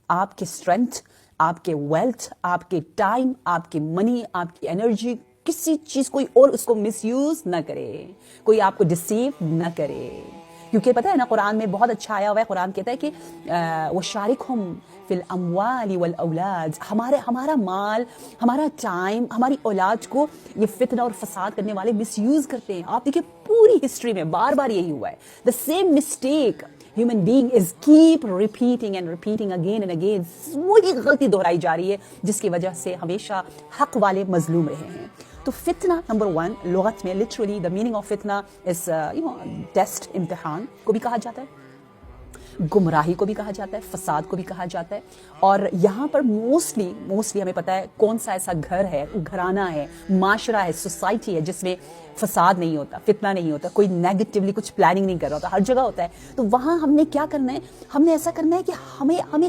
آپ کے اسٹرینتھ، آپ کے ویلتھ، آپ کے ٹائم، آپ کی منی، آپ کی انرجی، کسی چیز کوئی اور اس کو مس یوز نہ کرے، کوئی آپ کو ڈسیو نہ کرے. کیونکہ پتہ ہے نا قرآن میں بہت اچھا آیا ہوا ہے، قرآن کہتا ہے کہ وَشَارِكْهُمْ فِي الْأَمْوَالِ وَالْأَوْلَادِ، ہمارا مال، ہمارا ٹائم، ہماری اولاد کو یہ فتنہ اور فساد کرنے والے مس یوز کرتے ہیں. آپ دیکھیں پوری ہسٹری میں بار بار یہی ہوا ہے. The same mistake human being is keep repeating and repeating again and again. وہی غلطی دہرائی جا رہی ہے جس کی وجہ سے ہمیشہ حق والے مظلوم رہے ہیں. تو فتنہ نمبر 1 لغت میں literally the meaning of فتنہ is ٹیسٹ، امتحان کو بھی کہا جاتا ہے، گمراہی کو بھی کہا جاتا ہے، فساد کو بھی کہا جاتا ہے. اور یہاں پر موسٹلی ہمیں پتہ ہے کون سا ایسا گھر ہے، گھرانہ ہے، معاشرہ ہے، سوسائٹی ہے جس میں فساد نہیں ہوتا، فتنہ نہیں ہوتا، کوئی نیگیٹیولی کچھ پلاننگ نہیں کر رہا ہوتا، ہر جگہ ہوتا ہے. تو وہاں ہم نے کیا کرنا ہے، ہم نے ایسا کرنا ہے کہ ہمیں